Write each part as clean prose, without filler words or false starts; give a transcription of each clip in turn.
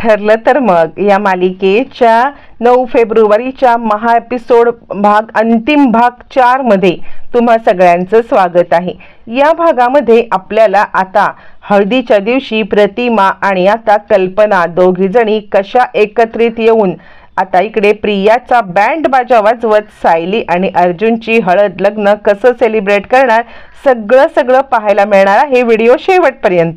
ठरलं तर मग या मालिकेच्या 9 फेब्रुवारीच्या महा एपिसोड अंतिम भाग 4 मध्ये तुम्हा सगळ्यांचं स्वागत आहे। या भागामध्ये आपल्याला आता हळदीच्या दिवशी प्रतिमा आणि आता कल्पना दोघी जणी कशा एकत्रित येऊन आता इकडे प्रियाचा बँड बाजा वाजवत सायली आणि अर्जुनची हळद लग्न कसं सेलिब्रेट करणार सगळं पाहायला मिळणार आहे व्हिडिओ शेवटपर्यंत।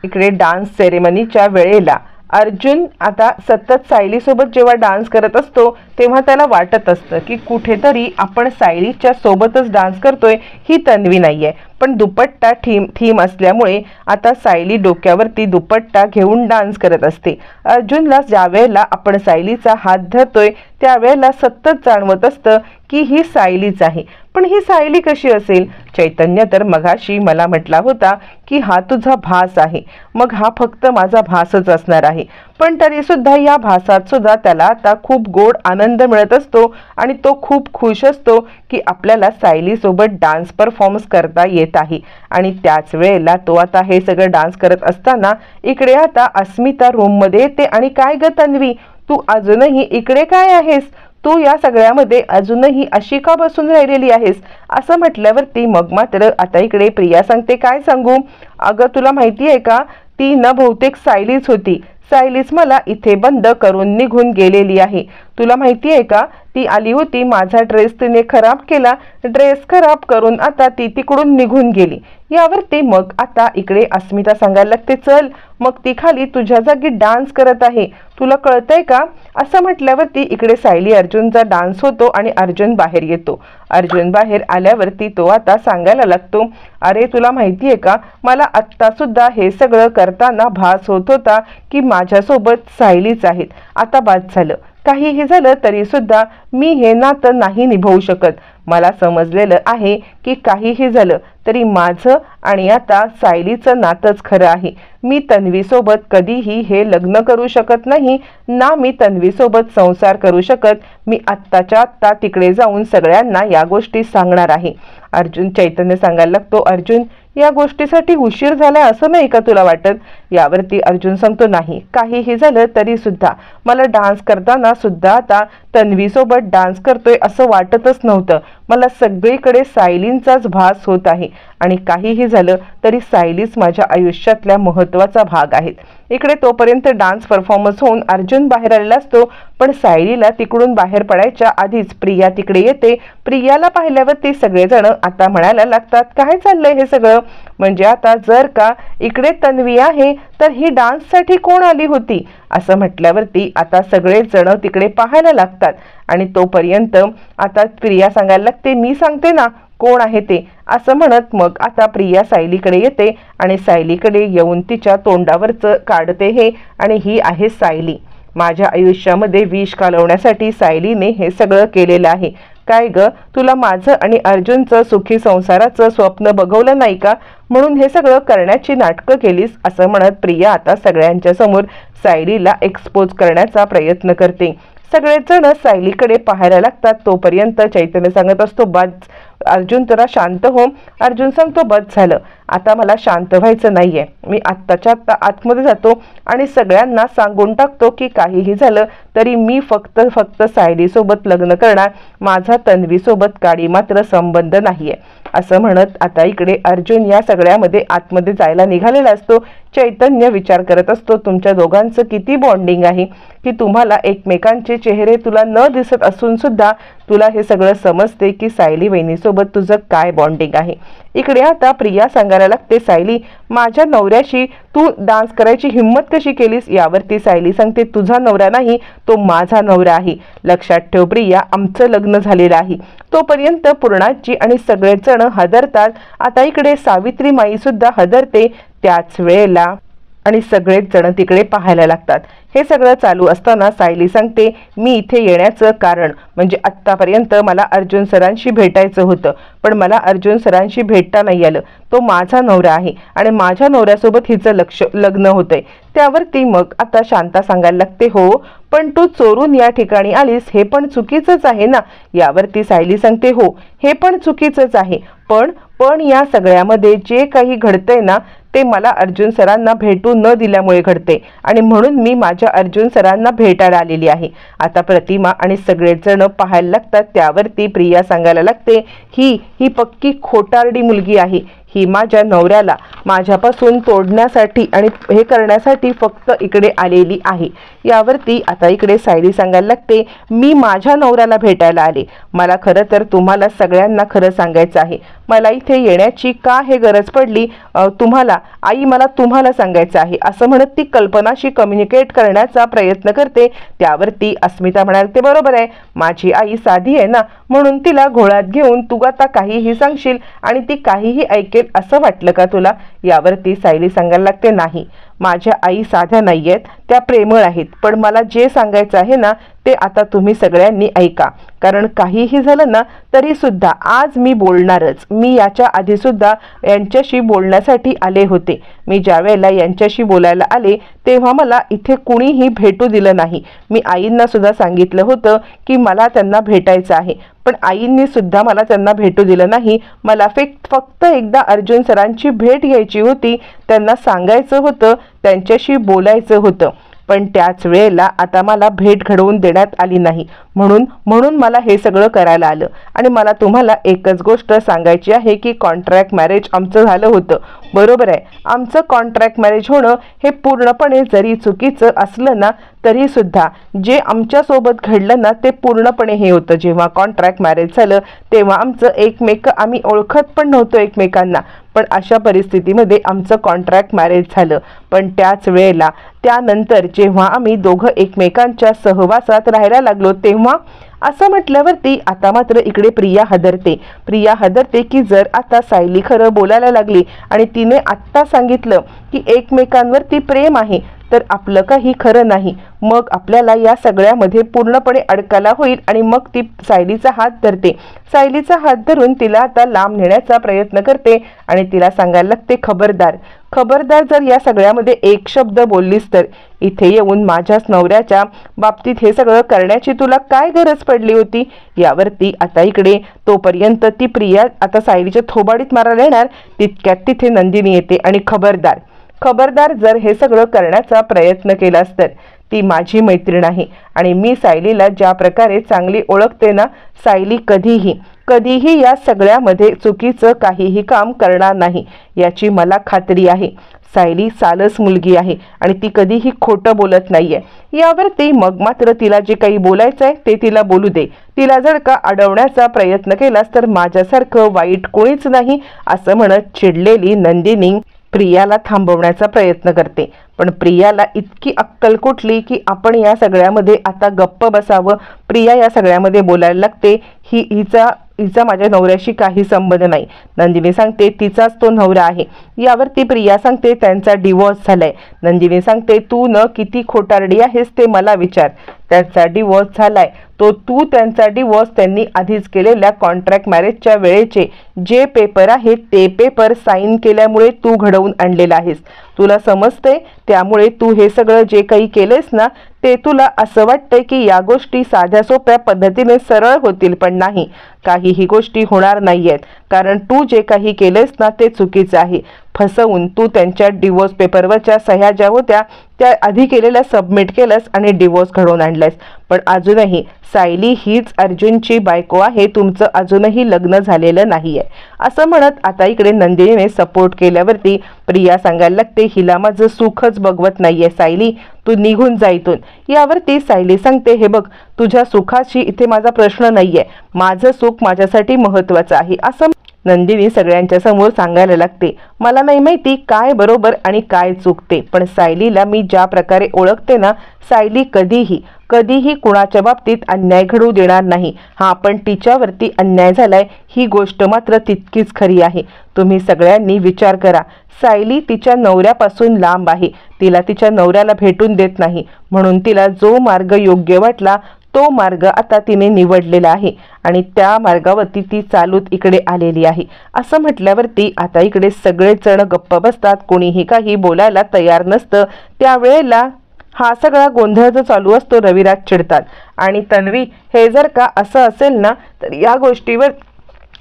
इकडे डान्स सेरेमनीच्या वेळेला अर्जुन आता सतत सायली सोबत जेव्हा डान्स करत असतो तेव्हा त्याला वाटत असतं की कुठेतरी आपण सायलीच्या सोबतच डान्स करतोय, ही तन्वी नाहीये। पण दुपट्टा थीम असल्यामुळे आता सायली डोक्यावरती दुपट्टा घेऊन डान्स करत असते। अर्जुनला ज्या वेळेला आपण सायलीचा हात धरतोय त्यावेळेला सतत जाणवत असतं की ही सायलीच आहे। पण ही सायली कशी असेल? चैतन्य तर मगाशी मला म्हटला होता की हा तुझा भास आहे, मग हा फक्त माझा भासच असणार आहे। पण तरी सुद्धा या भासात सुद्धा त्याला आता खूप गोड आनंद मिळत असतो आणि तो खूप खुश असतो की आपल्याला सायली सोबत डान्स परफॉर्मन्स करता येत आहे। आणि त्याच वेळेला तो आता हे सगळं डान्स करत असताना इकडे आता अस्मिता रूम मध्ये येते आणि काय ग तन्वी, तू अजूनही इकडे काय आहेस? तू या सगळ्यामध्ये अजूनही अशी का बसून राहिलेली आहेस? असं म्हटल्यावरती मग मात्र आता इकडे प्रिया सांगते, काय सांगू अगं, तुला माहिती आहे का, ती न बहुतेक सायलीच होती। सायलीच मला इथे बंद करून निघून गेलेली आहे। तुला माहिती आहे का, ती आली होती, माझा ड्रेस तिने खराब केला, ड्रेस खराब करून आता ती तिकडून निघून गेली। यावरती मग आता इकडे अस्मिता सांगायला लागते, चल मग ती खाली तुझ्या जागी डान्स करत आहे, तुला कळतंय का? असं म्हटल्यावरती इकडे सायली अर्जुनचा डान्स होतो आणि अर्जुन बाहेर येतो। अर्जुन बाहेर आल्यावरती तो आता सांगायला लागतो, अरे तुला माहिती आहे का, मला आत्ता सुद्धा हे सगळं करताना भास होत होता की माझ्यासोबत सायलीच आहेत। आता बाद झालं, काहीही झालं तरी सुद्धा मी हे नातं नाही निभवू शकत। मला समजलेलं आहे की काहीही झालं तरी माझं आणि आता सायलीचं नातंच खरं आहे। मी तन्वीसोबत कधीही हे लग्न करू शकत नाही ना, मी तन्वीसोबत संसार करू शकत। मी आत्ताच्या आत्ता तिकडे जाऊन सगळ्यांना या गोष्टी सांगणार आहे। अर्जुन चैतन्य सांगायला लागतो, अर्जुन या गोष्टीसाठी उशीर झाला असं नाही का तुला वाटत? यावरती अर्जुन सांगतो, नाही, काहीही झालं तरी सुद्धा मला डान्स करताना सुद्धा आता तन्वीसोबत डान्स करतोय असं वाटतच नव्हतं। मला सगळीकडे सायलींचाच भास होत आहे आणि काहीही झालं तरी सायलीच माझ्या आयुष्यातल्या महत्त्वाचा भाग आहेत। इकडे तोपर्यंत डान्स परफॉर्मन्स होऊन अर्जुन बाहेर आलेला असतो, पण सायलीला तिकडून बाहेर पडायच्या आधीच प्रिया तिकडे येते। प्रियाला पाहिल्यावर ते सगळेजण आता म्हणायला लागतात, काय चाललंय हे सगळं? म्हणजे आता जर का इकडे तन्वी आहे तर ही डान्ससाठी कोण आली होती? असं म्हटल्यावरती आता सगळेच जण तिकडे पाहायला लागतात आणि तोपर्यंत आता प्रिया सांगायला लागते, मी सांगते ना कोण आहे ते, असं म्हणत मग आता प्रिया सायलीकडे येते आणि सायलीकडे येऊन तिच्या तोंडावरचं काढते हे, आणि ही आहे सायली। माझ्या आयुष्यामध्ये विष कालवण्यासाठी सायलीने हे सगळं केलेलं आहे। काय ग, तुला माझं आणि अर्जुनचं सुखी संसाराचं स्वप्न बघवलं नाही का, म्हणून हे सगळं करण्याची नाटकं केलीस? असं म्हणत प्रिया आता सगळ्यांच्या समोर सायलीला एक्सपोज करण्याचा प्रयत्न करते। सगळेच जण सायलीकडे पाहायला लागतात। तोपर्यंत चैतन्य सांगत असतो, बस अर्जुन जरा शांत हो। अर्जुन सांगतो, बस झालं, आता मला शांत व्हायचं नाहीये। मी आत्ताच्या आत्ता आतमध्ये जातो आणि सगळ्यांना सांगून टाकतो की काहीही झालं तरी मी फक्त सायलीसोबत लग्न करणार, माझा तन्वीसोबत काडी मात्र संबंध नाहीये। असं म्हणत आता इकडे अर्जुन या सगळ्यामध्ये आतमध्ये जायला निघालेला असतो। चैतन्य विचार करत असतो, तुमच्या दोघांचं किती बॉन्डिंग आहे की तुम्हाला एकमेकांचे चेहरे तुला न दिसत असून सुद्धा तुला हे सगळं समजते की सायली वहिनीसोबत तुझं काय बॉन्डिंग आहे। इकडे आता प्रिया सांगायला लागते, सायली माझ्या नवऱ्याशी तू डान्स करायची हिम्मत कशी केलीस? यावरती सायली सांगते, तुझा नवरा नाही, तो माझा नवरा आहे। लक्षात ठेव प्रिया, आमचं लग्न झालेलं आहे। तोपर्यंत पूर्णाजी आणि सगळेच जण हदरतात। आता इकडे सावित्री माई सुद्धा हदरते। त्याच वेळेला आणि सगळेच जण तिकडे पाहायला लागतात। हे सगळं चालू असताना सायली सांगते, मी इथे येण्याचं कारण म्हणजे आत्तापर्यंत मला अर्जुन सरांशी भेटायचं होतं, पण मला अर्जुन सरांशी भेटता नाही आलं। तो माझा नवरा आहे आणि माझ्या नवऱ्यासोबत हिचं लग्न होतंय। त्यावरती मग आता शांता सांगायला लागते, हो पण तू चोरून या ठिकाणी आलीस हे पण चुकीचंच आहे ना? यावरती सायली सांगते, हो हे पण चुकीचंच आहे, पण या सगळ्यामध्ये जे काही घडतंय ना ते मला अर्जुन सरांना भेटू न दिल्यामुळे घडते आणि म्हणून मी माझ्या अर्जुन सरांना भेटायला आलेली आहे. आता प्रतिमा आणि सगळेजण पाहायला लागतात. त्यावरती प्रिया सांगायला लागते, ही पक्की खोटारडी मुलगी आहे. ही माझ्या नवऱ्याला माझ्यापासून तोडण्यासाठी आणि हे करण्यासाठी फक्त इकडे आलेली आहे. यावरती आता इकडे सायली सांगायला लागते, मी माझ्या नवऱ्याला भेटायला आले. मला खरं तर तुम्हाला सगळ्यांना खरं सांगायचं आहे. मला इथे येण्याची का हे गरज पडली तुम्हाला आई, मला तुम्हाला सांगायचं आहे असं म्हणत ती कल्पनाशी कम्युनिकेट करण्याचा प्रयत्न करते. त्यावरती अस्मिता म्हणाल, ते बरोबर आहे, माझी आई साधी आहे ना, म्हणून तिला घोळात घेऊन तू आता काहीही सांगशील आणि ती काहीही ऐकेल असं वाटलं का तुला? यावरती सायली सांगायला लागते, नाही, माझ्या आई साध्या नाही आहेत, त्या प्रेमळ आहेत. पण मला जे सांगायचं आहे ना ते आता तुम्ही सगळ्यांनी ऐका. कारण काहीही झालं ना तरी सुद्धा आज मी बोलणारच. मी याच्या आधी सुद्धा यांच्याशी बोलण्यासाठी आले होते. मी ज्या वेळेला यांच्याशी बोलायला आले तेव्हा मला इथे कुणीही भेटू दिलं नाही. मी आईंना सुद्धा सांगितलं होतं की मला त्यांना भेटायचं आहे, पण आईंनी सुद्धा मला त्यांना भेटू दिलं नाही. मला फक्त एकदा अर्जुन सरांची भेट घ्यायची होती, त्यांना सांगायचं होतं, त्यांच्याशी बोलायचं होतं. पण त्याच वेळेला आता मला भेट घडवून देण्यात आली नाही, म्हणून मला हे सगळं करायला आलं. आणि मला तुम्हाला एकच गोष्ट सांगायची आहे की कॉन्ट्रॅक्ट मॅरेज आमचं झालं होतं. बरोबर आहे, आमचं कॉन्ट्रॅक्ट मॅरेज होणं हे पूर्णपणे जरी चुकीचं असलं ना तरी सुद्धा जे आमच्यासोबत घडलं ना ते पूर्णपणे हे होतं. जेव्हा कॉन्ट्रॅक्ट मॅरेज झालं तेव्हा आमचं आम्ही ओळखत पण नव्हतो एकमेकांना, पण अशा परिस्थितीमध्ये आमचं कॉन्ट्रॅक्ट मॅरेज झालं. पण त्याच वेळेला त्यानंतर जेव्हा आम्ही दोघं एकमेकांच्या सहवासात राहायला लागलो तेव्हा असं म्हटल्यावरती आता मात्र इकडे प्रिया हदरते की जर आता सायली खरं बोलायला लागली आणि तिने आत्ता सांगितलं की एकमेकांवरती प्रेम आहे तर आपलं काही खरं नाही. मग आपल्याला या सगळ्यामध्ये पूर्णपणे अडकायला होईल. आणि मग ती सायलीचा हात धरते. सायलीचा हात धरून तिला आता लांब नेण्याचा प्रयत्न करते आणि तिला सांगायला लागते, खबरदार जर या सगळ्यामध्ये एक शब्द बोललीस तर इथे येऊन माझ्याच नवऱ्याच्या बाबतीत हे सगळं करण्याची तुला काय गरज पडली होती? यावरती आता इकडे तोपर्यंत ती प्रिया आता सायलीच्या थोबाडीत मारायला येणार तितक्यात तिथे नंदिनी येते आणि खबरदार जर हे सगळं करण्याचा प्रयत्न केलास तर ती माझी मैत्रीण आहे आणि मी सायलीला ज्या प्रकारे चांगली ओळखते ना, सायली कधीही या सगळ्यामध्ये चुकीचं काहीही काम करणार नाही याची मला खात्री आहे. सायली सालस मुलगी आहे आणि ती कधीही खोटं बोलत नाहीये. यावरती मग मात्र तिला जे काही बोलायचं आहे ते तिला बोलू दे. तिला जर का अडवण्याचा प्रयत्न केलास तर माझ्यासारखं वाईट कोणीच नाही असं म्हणत चिडलेली नंदिनी प्रियाला थांबवण्याचा प्रयत्न करते. पण प्रियाला इतकी अक्कल कुठली की आपण या सगळ्यामध्ये आता गप्प बसावं. प्रिया या सगळ्यामध्ये बोलायला लागते, हिचा माझ्या नवऱ्याशी काही संबंध नाही. नंदिनी सांगते तिचाच तो नवरा आहे. यावरती प्रिया सांगते त्यांचा डिवोर्स झालाय. नंदिनी सांगते तू न किती खोटारडी आहेस ते मला विचार. त्यांचा डिवोर्स झालाय तो तू त्यांचा डिवोर्स त्यांनी आधीच केलेल्या कॉन्ट्रॅक्ट मॅरेजच्या वेळेचे जे पेपर आहेत ते पेपर साईन केल्यामुळे तू घडवून आणलेला आहेस. तुला समजते, त्यामुळे तू हे सगळं जे काही केलेस ना ते तुला असं वाटतंय की या गोष्टी साध्या सोप्या पद्धतीने सरळ होतील, पण नाही, काहीही गोष्टी होणार नाहीयेत. कारण तू जे काही केलेस ना ते चुकीचं आहे. फसवून तू त्यांच्या डिवोर्स पेपरवरच्या सह्या ज्या होत्या त्या आधी केलेल्या सबमिट केलंस आणि डिवोर्स घडवून आणलायस. पण अजूनही सायली हीच अर्जुनची बायको आहे, तुमचं अजूनही लग्न झालेलं नाहीये असं म्हणत आता इकडे नंदिनीने सपोर्ट केल्यावरती प्रिया सांगायला लागते, हिला माझं सुखच बघवत नाहीये सायली, तू निघून जा इथून. यावरती सायली सांगते, हे बघ, तुझ्या सुखाशी इथे माझा प्रश्न नाहीये, माझं सुख माझ्यासाठी महत्वाचं आहे असं नंदिनी सगळ्यांच्या समोर सांगायला लागते. मला नाही माहिती काय बरोबर आणि काय चुकते, पण सायलीला मी ज्या प्रकारे ओळखते ना, सायली कधीही कुणाच्या बाबतीत अन्याय घडवू देणार नाही. हा, पण तिच्यावरती अन्याय झालाय ही गोष्ट मात्र तितकीच खरी आहे. तुम्ही सगळ्यांनी विचार करा, सायली तिच्या नवऱ्यापासून लांब आहे. तिला तिच्या नवऱ्याला भेटून देत नाही, म्हणून तिला जो मार्ग योग्य वाटला तो मार्ग आता तिने निवडलेला आहे आणि त्या मार्गावरती ती चालूत इकडे आलेली आहे असं म्हटल्यावरती आता इकडे सगळेच जण गप्प बसतात. कोणीही काही बोलायला तयार नसतं. त्यावेळेला हा सगळा गोंधळ जो चालू असतो रविराज चिडतात आणि तन्वी, हे जर का असं असेल ना तर या गोष्टीवर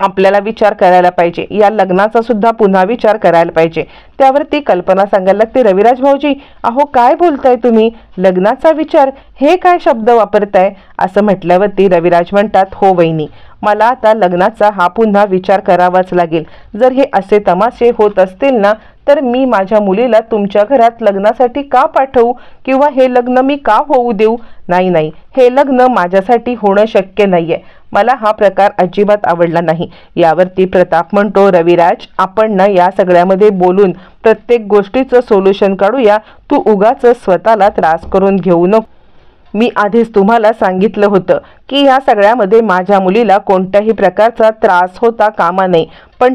आपल्याला विचार करायला पाहिजे, या लग्नाचा सुद्धा पुन्हा विचार करायला पाहिजे. त्यावरती कल्पना सांगायला लागते, रविराज भाऊजी अहो काय बोलताय तुम्ही, लग्नाचा विचार हे काय शब्द वापरताय. असं म्हटल्यावरती रविराज म्हणतात, हो वहिनी, मला आता लग्नाचा हा पुन्हा विचार करावाच लागेल. जर हे असे तमाशे होत असतील ना, तर मी माझ्या मुलीला तुमच्या घरात लग्नासाठी का पाठवू किंवा हे लग्न मी का होऊ देऊ. नाही, हे लग्न माझ्यासाठी होणं शक्य नाहीये. मला हा प्रकार अजिबात आवडला नाही. यावरती प्रताप म्हणतो, रविराज आपण ना या सगळ्यामध्ये बोलून प्रत्येक गोष्टीचं सोल्युशन काढूया. तू उगाच स्वतःला त्रास करून घेऊ नको. मी आधीच तुम्हाला सांगितलं होतं की या सगळ्यामध्ये माझ्या मुलीला कोणत्याही प्रकारचा त्रास होता कामा नये. पण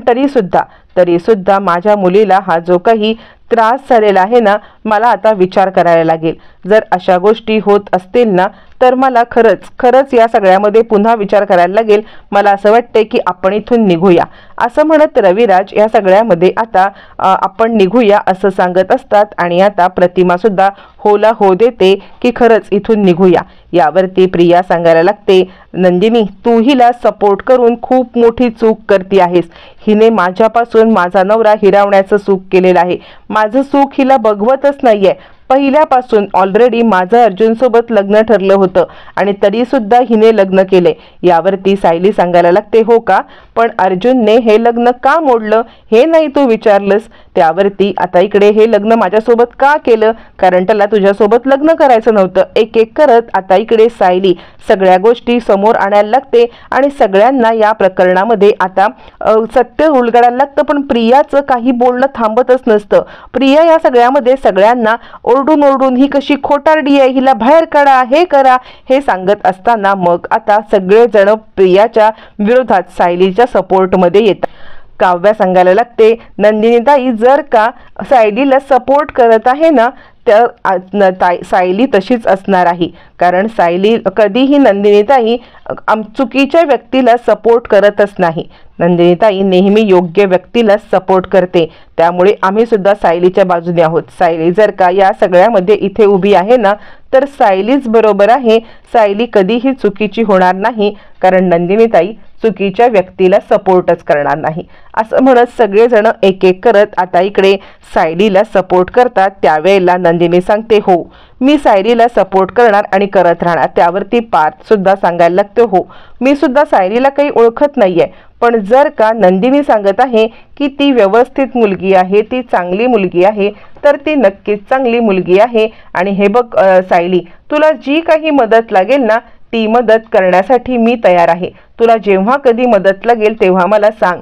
तरीसुद्धा माझ्या मुलीला हा जो काही त्रास झालेला आहे ना, मला आता विचार करायला लागेल. जर अशा गोष्टी होत असतील ना, तर मला खरंच या सगळ्यामध्ये पुन्हा विचार करायला लागेल. मला असं वाटतंय की आपण इथून निघूया. असं म्हणत रविराज या सगळ्यामध्ये आता आपण निघूया असं सांगत असतात. आणि आता प्रतिमा सुद्धा होला हो देते की खरंच इथून निघूया. यावरती प्रिया सांगायला लागते, नंदिनी तू हिला सपोर्ट करून खूप मोठी चूक करते आहेस. हिने माझ्यापासून माझा नवरा हिरावण्याचं चूक केलेलं आहे. माझं सुख हिला बघवतच नाहीये. पहिल्यापासून ऑलरेडी माझं अर्जुनसोबत लग्न ठरलं होतं आणि तरी सुद्धा हिने लग्न केले. यावरती सायली सांगायला लागते, हो का, पण अर्जुनने हे लग्न का मोडलं हे नाही तू विचारलंस. त्यावरती आता इकडे हे लग्न माझ्यासोबत का केलं, कारण त्याला तुझ्यासोबत लग्न करायचं नव्हतं. एक एक करत आता इकडे सायली सगळ्या गोष्टी समोर आणायला लागते आणि सगळ्यांना या प्रकरणामध्ये आता सत्य उलगडायला लागतं. पण प्रियाचं काही बोलणं थांबतच नसतं. प्रिया या सगळ्यामध्ये सगळ्यांना ओरडून ही कशी खोटारडी आहे, हिला बाहेर काढा, हे करा, हे सांगत असताना मग आता सगळेजण प्रियाच्या विरोधात सायलीच्या सपोर्टमध्ये येतात. काव्या सांगायला लागते, नंदिनीताई जर का सायलीला सपोर्ट करत आहे ना, तर सायली तशीच असणार आहे. कारण सायली कधीही नंदिनीताई चुकीच्या व्यक्तीला सपोर्ट करतच नाही. नंदिनीताई नेहमी योग्य व्यक्तीला सपोर्ट करते. त्यामुळे आम्ही सुद्धा सायलीच्या बाजूने आहोत. सायली जर का या सगळ्यामध्ये इथे उभी आहे ना, तर सायलीच बरोबर आहे. सायली कधीही चुकीची होणार नाही, कारण नंदिनीताई चुकीच्या व्यक्तीला सपोर्टच करणार नाही. असं म्हणत सगळेजण एक एक करत आता इकडे सायलीला सपोर्ट करतात. त्यावेळेला नंदिनी सांगते, हो मी सायलीला सपोर्ट करणार आणि करत राहणार. त्यावरती पार्थ सुद्धा सांगायला लागतो, हो मी सुद्धा सायलीला काही ओळखत नाहीये, पण जर का नंदिनी सांगत आहे की ती व्यवस्थित मुलगी आहे, ती चांगली मुलगी आहे, तर ती नक्कीच चांगली मुलगी आहे. आणि हे बघ सायली, तुला जी काही मदत लागेल ना, ती मदत करण्यासाठी मी तयार आहे. तुला जेव्हा कधी मदत लागेल तेव्हा मला सांग.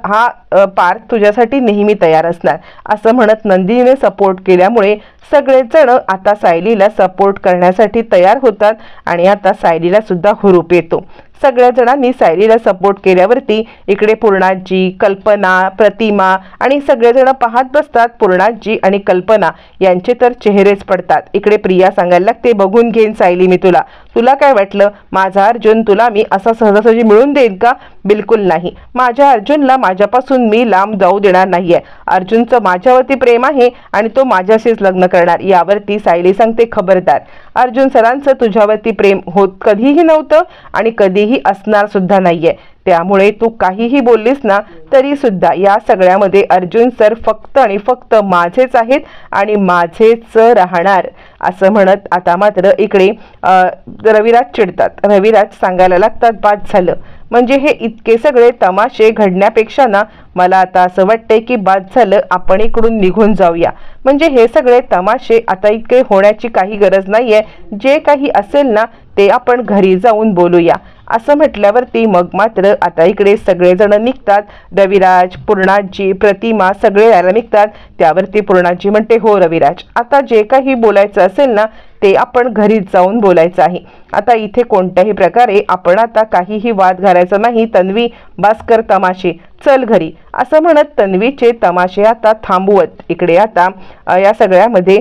हा पार्थ तुझ्यासाठी नेहमी तयार असणार. असं म्हणत नंदिनीने सपोर्ट केल्यामुळे सगळेजण आता सायलीला सपोर्ट करण्यासाठी तयार होतात. आणि आता सायलीला सुद्धा हुरूप येतो. सगळ्या जणांनी सायलीला सपोर्ट केल्यावरती इकडे पूर्णाजी, कल्पना, प्रतिमा आणि सगळेजण पाहत बसतात. पूर्णाजी आणि कल्पना यांचे तर चेहरेच पडतात. इकडे प्रिया सांगायला लागते, बघून घेईन सायली मी तुला काय वाटलं, माझा अर्जुन तुला मी असा सहजासहजी मिळून देईन का? बिलकुल नाही. माझ्या अर्जुनला माझ्यापासून मी लांब जाऊ देणार नाहीये. अर्जुनचं माझ्यावरती प्रेम आहे आणि तो माझ्याशीच लग्न करणार. यावरती सायली सांगते, खबरदार, अर्जुन सरांचं तुझ्यावरती प्रेम होत कधीही नव्हतं आणि कधीही असणार सुद्धा नाहीये. त्यामुळे तू काहीही बोललीस ना, तरी सुद्धा या सगळ्यामध्ये अर्जुन सर फक्त आणि फक्त माझेच आहेत आणि माझेच राहणार. असं म्हणत आता मात्र इकडे रविराज चिडतात. रविराज सांगायला लागतात, बाद झालं. म्हणजे हे इतके सगळे तमाशे घडण्यापेक्षा ना, मला आता असं वाटतंय की बाद झालं, आपण इकडून निघून जाऊया. म्हणजे हे सगळे तमाशे आता इतके होण्याची काही गरज नाहीये. जे काही असेल ना, ते आपण घरी जाऊन बोलूया. असं म्हटल्यावरती मग मात्र आता इकडे सगळेजण निघतात. रविराज, पूर्णाजी, प्रतिमा सगळे यायला निघतात. त्यावरती पूर्णाजी म्हणते, हो रविराज, आता जे काही बोलायचं असेल ना, ते आपण घरीच जाऊन बोलायचं आहे. आता इथे कोणत्याही प्रकारे आपण आता काहीही वाद घालायचा नाही. तन्वी, भास्कर, तमाशे, चल घरी. असं म्हणत तन्वीचे तमाशे आता थांबवत इकडे आता या सगळ्यामध्ये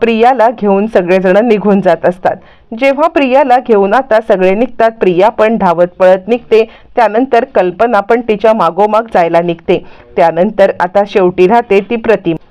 प्रियाला घेऊन सगळेजण निघून जात असतात. जेव्हा प्रियाला घेऊन आता सगळे निघतात, प्रिया पण धावत पळत निघते. त्यानंतर कल्पना पण तिच्या मागोमाग जायला निघते. त्यानंतर आता शेवटी राहते ती प्रतिमा.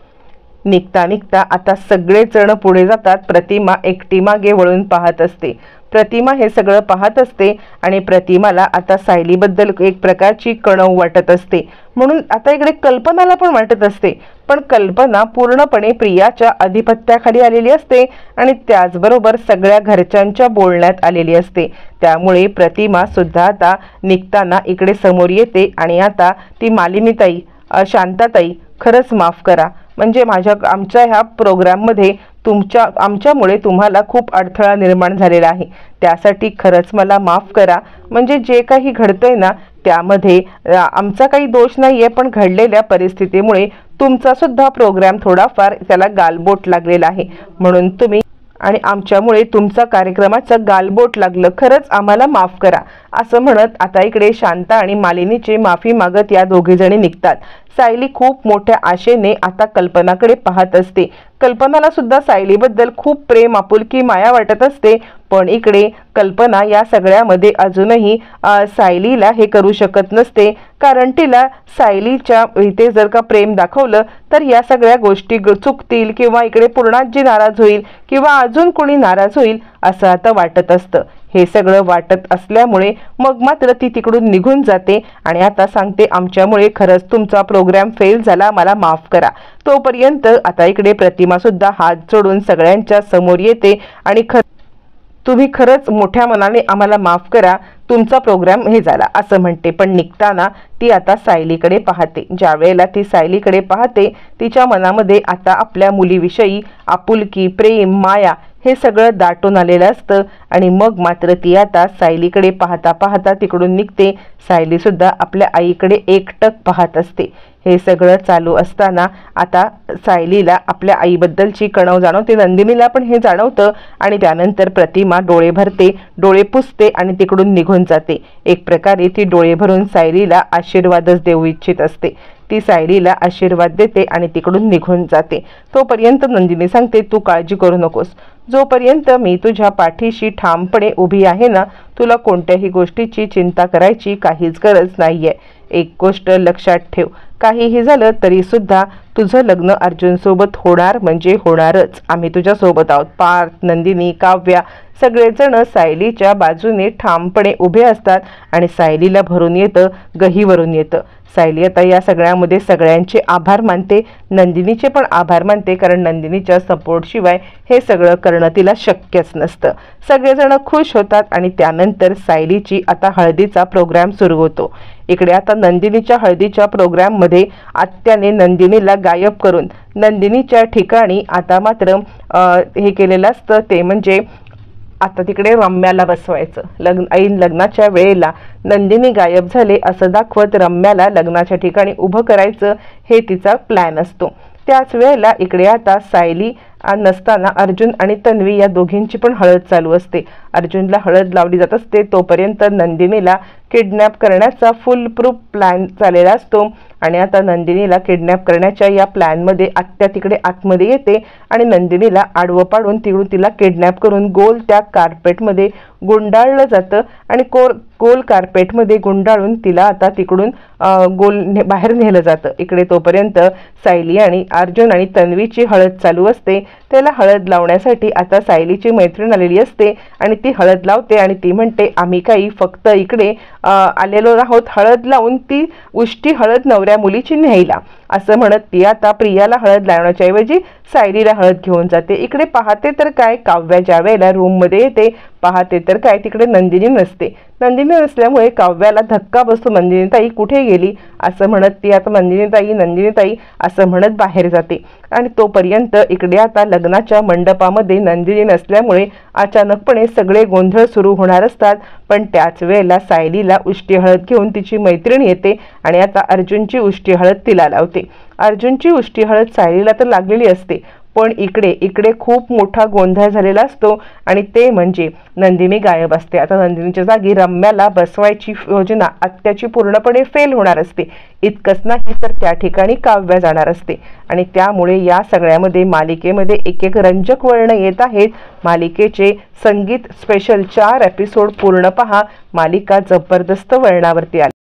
निघता निघता आता सगळेजण पुढे जातात. प्रतिमा एकटी मागे वळून पाहत असते. प्रतिमा हे सगळं पाहत असते आणि प्रतिमाला आता सायलीबद्दल एक प्रकारची कणव वाटत असते. म्हणून आता इकडे कल्पनाला पण वाटत असते, पण कल्पना पूर्णपणे प्रियाच्या अधिपत्याखाली आलेली असते आणि त्याचबरोबर सगळ्या घरच्यांच्या बोलण्यात आलेली असते. त्यामुळे प्रतिमा सुद्धा आता निघताना इकडे समोर येते आणि आता ती मालिनीताई, शांताताई, खरंच माफ करा, म्हणजे आमच्या ह्या प्रोग्राममध्ये आमच्यामुळे तुम्हाला खूप अडथळा निर्माण झालेला आहे, त्यासाठी खरंच मला माफ करा. म्हणजे जे काही घडतंय ना त्यामध्ये आमचा काही दोष नाहीये, पण घडलेल्या परिस्थितीमुळे तुमचा सुद्धा प्रोग्राम थोडाफार त्याला गालबोट लागलेला आहे, म्हणून तुम्ही आणि आमच्यामुळे तुमचा कार्यक्रमाचा गालबोट लागलं, खरंच आम्हाला माफ करा असं म्हणत आता इकडे शांता आणि मालिनीची माफी मागत या दोघीजणी निघतात. सायली खूप मोठ्या आशेने आता कल्पनाकडे पाहत असते. कल्पनाला सुद्धा सायलीबद्दल खूप प्रेम, आपुलकी, माया वाटत असते, पण इकडे कल्पना या सगळ्यामध्ये अजूनही सायलीला हे करू शकत नसते, कारण तिला सायलीच्या इथे जर का प्रेम दाखवलं तर या सगळ्या गोष्टी चुकतील किंवा इकडे पूर्णाजी नाराज होईल किंवा अजून कोणी नाराज होईल असं आता वाटत असतं. हे सगळं वाटत असल्यामुळे मग मात्र ती तिकडून निघून जाते आणि आता सांगते, आमच्यामुळे खरंच तुमचा प्रोग्राम फेल झाला, मला माफ करा. तोपर्यंत आता इकडे प्रतिमा सुद्धा हात जोडून सगळ्यांच्या समोर येते आणि तुम्ही खरंच मोठ्या मनाने आम्हाला माफ करा, तुमचा प्रोग्राम हे झाला असं म्हणते. पण निघताना ती आता सायलीकडे पाहते. ज्या वेळेला ती सायलीकडे पाहते तिच्या मनामध्ये आता आपल्या मुलीविषयी आपुलकी, प्रेम, माया हे सगळं दाटून आलेलं असतं आणि मग मात्र ती आता सायलीकडे पाहता पाहता तिकडून निघते. सायली सुद्धा आपल्या आईकडे एकटक पाहत असते. हे सगळं चालू असताना आता सायलीला आपल्या आईबद्दलची कणव जाणवते, नंदिनीला पण हे जाणवतं आणि त्यानंतर प्रतिमा डोळे भरते, डोळे पुसते आणि तिकडून निघून जाते. एक प्रकारे ती डोळे भरून सायलीला आशीर्वादच देऊ इच्छित असते. ती सायलीला आशीर्वाद देते आणि तिकडून निघून जाते. तोपर्यंत नंदिनी सांगते, तू काळजी करू नकोस, जोपर्यंत मी तुझ्या पाठीशी ठामपणे उभी आहे ना, तुला कोणत्याही गोष्टीची चिंता करायची काहीच गरज नाहीये. एक गोष्ट लक्षात ठेव, काहीही झालं तरी सुद्धा तुझं लग्न अर्जुन सोबत होणार म्हणजे होणारच. आम्ही तुझ्या सोबत आहोत. पार्थ, नंदिनी, काव्या सगळेजण सायलीच्या बाजूने ठामपणे उभे असतात आणि सायलीला भरून येतं, गहीवरून येतं. सायली आता या सगळ्यामध्ये सगळ्यांचे आभार मानते, नंदिनीचे पण आभार मानते, कारण नंदिनीच्या सपोर्टशिवाय हे सगळं करणं तिला शक्यच नसतं. सगळेजण खुश होतात आणि त्यानंतर सायलीची आता हळदीचा प्रोग्राम सुरू होतो. इकडे आता नंदिनीच्या हळदीच्या प्रोग्राममध्ये आत्याने नंदिनीला गायब करून नंदिनीच्या ठिकाणी आता मात्र हे केलेलं असतं, ते म्हणजे आता तिकडे रम्याला बसवायचं. ऐन लग्नाच्या वेळेला नंदिनी गायब झाले असं दाखवत रम्याला लग्नाच्या ठिकाणी उभं करायचं, हे तिचा प्लॅन असतो. त्याच वेळेला इकडे आता सायली नसताना अर्जुन आणि तन्वी या दोघींची पण हळद चालू असते. अर्जुनला हळद लावली जात असते, तोपर्यंत नंदिनीला किडनॅप करण्याचा फुल प्रूफ प्लॅन चाललेला असतो आणि आता नंदिनीला किडनॅप करण्याच्या या प्लॅनमध्ये आत्या तिकडे आतमध्ये येते आणि नंदिनीला आडवं पाडून तिला किडनॅप करून गोल त्या कार्पेटमध्ये गुंडाळलं जातं आणि गोल कार्पेटमध्ये गुंडाळून तिला आता तिकडून बाहेर नेलं जातं. इकडे तोपर्यंत सायली आणि अर्जुन आणि तन्वीची हळद चालू असते. त्याला हळद लावण्यासाठी आता सायलीची मैत्रीण आलेली असते आणि ती हळद लावते आणि ती म्हणते, आम्ही काही फक्त इकडे आलेलो आहोत हळद लावून, ती उष्टी हळद नवऱ्या मुलीची न्यायला असं म्हणत ती आता प्रियाला हळद लावण्याच्या ऐवजी सायलीला हळद घेऊन जाते. इकडे पाहते तर काय, काव्या ज्या वेळेला रूममध्ये येते पाहते तर काय, तिकडे नंदिनी नसते. नंदिनी नसल्यामुळे काव्याला धक्का बसतो, नंदिनीताई कुठे गेली असं म्हणत ती आता नंदिनीताई असं म्हणत बाहेर जाते. आणि तोपर्यंत इकडे आता लग्नाच्या मंडपामध्ये नंदिनी नसल्यामुळे अचानकपणे सगळे गोंधळ सुरू होणार असतात. पण त्याच वेळेला सायलीला उष्टी हळद घेऊन तिची मैत्रीण येते आणि आता अर्जुनची उष्टी हळद तिला लावते. अर्जुनची उष्टी हळद सायलीला तर लागलेली असते, पण इकडे खूप मोठा गोंधळ झालेला असतो आणि ते म्हणजे नंदिनी गायब असते. आता नंदिनीच्या जागी रम्याला बसवायची योजना आत्याची पूर्णपणे फेल होणार असते. इतकंच नाही तर त्या ठिकाणी काव्या जाणार असते आणि त्यामुळे या सगळ्यामध्ये मालिकेमध्ये एक रंजक वळण येत आहेत. मालिकेचे संगीत स्पेशल 4 एपिसोड पूर्ण पहा. मालिका जबरदस्त वळणावरती आली.